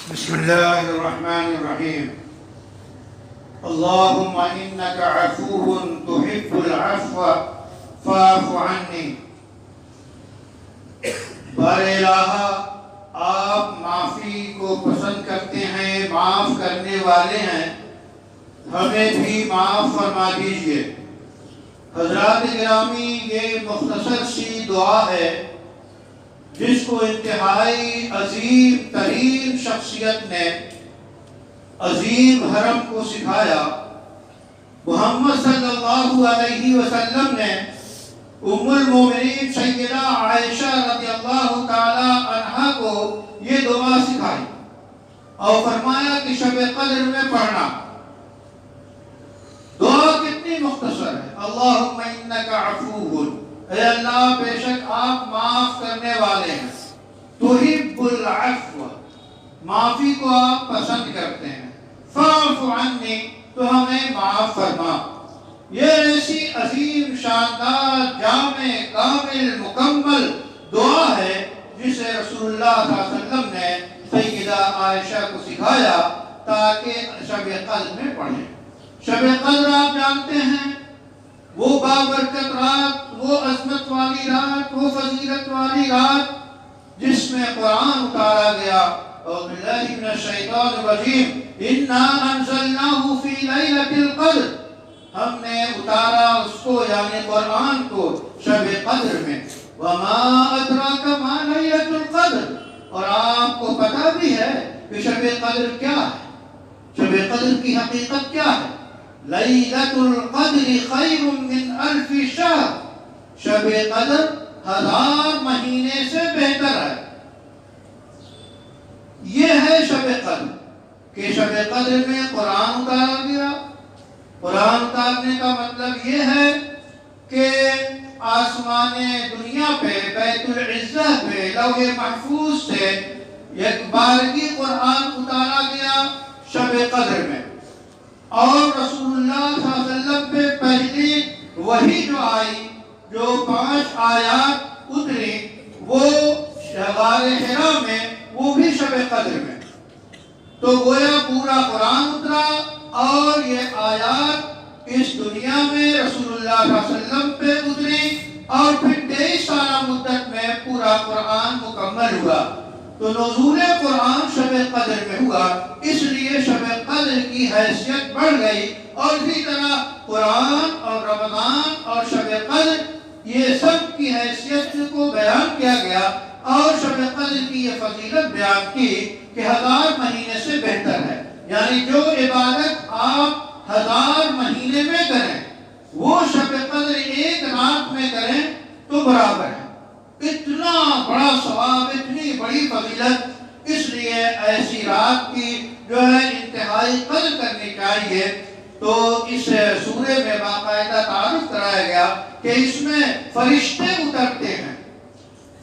بسم الله الرحمن الرحيم. اللهم إنك عفو تحب العفو فاعف عني. بار الہ آپ معافی کو پسند کرتے ہیں، معاف کرنے والے ہیں، ہمیں بھی معاف فرما دیجئے۔ حضرات گرامی، یہ مختصر سی دعا ہے جس کو انتہائی عظیم ترین شخصیت نے عظیم حرم کو سکھایا۔ محمد صلی اللہ علیہ وسلم نے ام المومنین سیدہ عائشہ رضی اللہ تعالی عنہا کو یہ دعا سکھائی اور فرمایا کہ شب قدر میں پڑھنا۔ دعا کتنی مختصر ہے، اللہم انک عفو، اے اللہ بے شک آپ معاف کرنے والے ہیں، تحب العفو، معافی کو آپ پسند کرتے ہیں، فاعف عنی، تو ہمیں معاف فرما۔ یہ ایسی عظیم شاندار جامع کامل مکمل دعا ہے جسے رسول اللہ صلی اللہ علیہ وسلم نے سیدہ عائشہ کو سکھایا تاکہ شب قدر میں پڑھیں۔ شب قدر آپ جانتے ہیں وہ بابرکت رات، وہ عظمت والی رات، وہ فضیلت والی رات جس میں قرآن اتارا گیا۔ اعوذ باللہ من الشیطان الرجیم، انا انزلناہ فی لیلۃ القدر، ہم نے اتارا اس کو یعنی قرآن کو شب قدر میں۔ وما ادراک ما لیلۃ القدر، اور آپ کو پتہ بھی ہے کہ شب قدر کیا ہے، شب قدر کی حقیقت کیا ہے۔ لیلۃ القدر خیر من الف شہر، شب قدر 1000 مہینے سے بہتر ہے۔ یہ ہے شب قدر کہ شب قدر میں قرآن اتارا گیا۔ قرآن اتارنے کا مطلب یہ ہے کہ آسمان دنیا پہ بیت العزہ پہ لوح محفوظ سے ایک بارگی قرآن اتارا گیا شب قدر میں، اور رسول اللہ صلی اللہ علیہ وسلم پہ پہلی وحی جو آئی، جو 5 آیات اتری، وہ غار حرا میں، وہ بھی شب قدر میں۔ تو گویا پورا قرآن اترا اور یہ آیات اس دنیا میں رسول اللہ صلی اللہ علیہ وسلم پہ اتری، اور پھر 23 سالہ مدت میں پورا قرآن مکمل ہوا۔ تو نزول قرآن شب قدر میں ہوا، اس لیے شب قدر کی حیثیت بڑھ گئی، اور اسی طرح قرآن اور رمضان اور شب قدر یہ سب کی حیثیت کو بیان کیا گیا، اور شب قدر کی یہ فضیلت بیان کی کہ 1000 مہینے سے بہتر ہے، یعنی جو عبادت آپ 1000 مہینے میں کریں وہ شب قدر ایک رات میں کریں تو برابر ہے۔ اتنا بڑا ثواب، اتنی بڑی فضیلت، اس لیے ایسی رات کی جو ہے انتہائی قدر کرنی چاہیے۔ تو اس سورے میں باقاعدہ تعارف کرایا گیا کہ اس میں فرشتے اترتے ہیں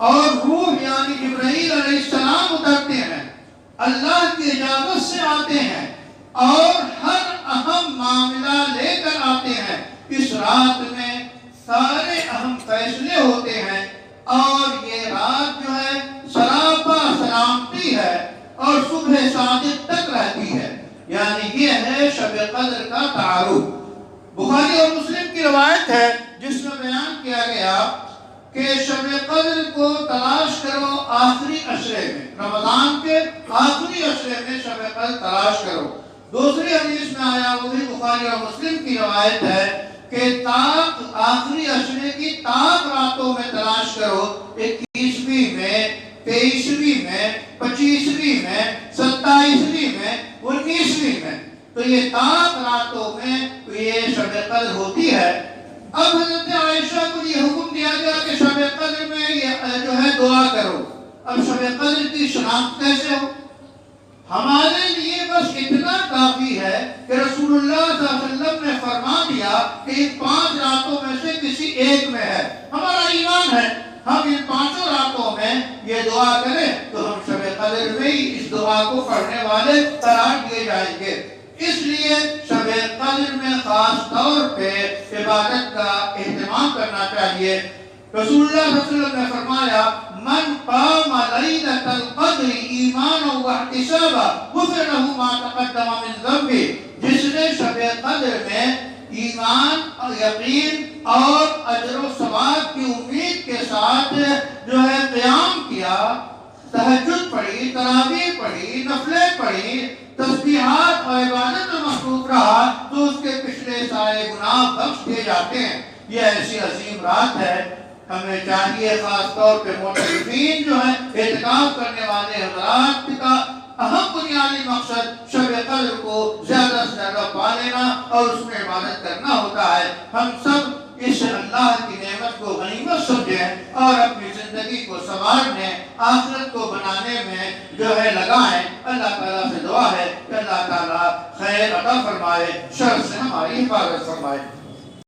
اور روح یعنی جبرائیل علیہ السلام اترتے ہیں، اللہ کی اجازت سے آتے ہیں اور ہر اہم معاملہ لے کر آتے ہیں۔ اس رات میں سارے اہم فیصلے ہوتے ہیں، اور یہ رات جو ہے سراپا سلامتی ہے اور صبح صادق تک رہتی ہے، یعنی یہ ہے شب قدر کا تعارف۔ بخاری اور مسلم کی روایت ہے جس میں بیان کیا گیا کہ شب قدر کو تلاش کرو آخری عشرے میں، رمضان کے آخری عشرے میں شب قدر تلاش کرو۔ دوسری حدیث میں آیا، وہ بھی بخاری اور مسلم کی روایت ہے کہ تاک آخری عشرے کی تاک راتوں میں تلاش کرو، 21ویں میں، 23ویں میں، 25ویں میں، 27ویں میں، 19ویں میں، تو یہ تاک راتوں میں یہ شب قدر ہوتی ہے۔ اب حضرت عائشہ کو یہ حکم دیا گیا کہ شب قدر میں یہ جو ہے دعا کرو۔ اب شب قدر کی شناخت کیسے ہو؟ ہمارے لیے بس اتنا کافی ہے کہ رسول اللہ صلی اللہ علیہ وسلم نے فرما دیا کہ ان 5 راتوں میں سے کسی ایک میں ہے۔ ہمارا ایمان ہے ہم ان 5 راتوں میں یہ دعا کریں تو ہم شب قدر میں ہی اس دعا کو پڑھنے والے قرار دیے جائیں گے۔ اس لیے شب قدر میں خاص طور پہ عبادت کا اہتمام کرنا چاہیے۔ رسول اللہ صلی اللہ علیہ وسلم نے فرمایا من قام لیلۃ القدر ایمانا واحتسابا غفر له ما تقدم من ذنبه، جس نے شب قدر میں ایمان اور یقین اور اجر و ثواب کی امید کے ساتھ جو ہے قیام کیا، تہجد پڑھی، تراویح پڑھی، نفلیں پڑھی، تسبیحات اور عبادت میں مصروف رہا، تو اس کے پچھلے سارے گناہ بخش دیے جاتے ہیں۔ یہ ایسی عظیم رات ہے، ہمیں چاہیے خاص طور پہ معتکفین جو ہیں، اعتکاف کرنے والے حضرات کا اہم بنیادی مقصد شب قدر کو زیادہ سے زیادہ پا لینا اور اس میں عبادت کرنا ہوتا ہے۔ ہم سب اس اللہ کی نعمت کو غنیمت سمجھیں اور اپنی زندگی کو سنوارنے، آخرت کو بنانے میں جو ہے لگائیں۔ اللہ تعالیٰ سے دعا ہے کہ اللہ تعالیٰ خیر عطا فرمائے، شر سے ہماری حفاظت فرمائے۔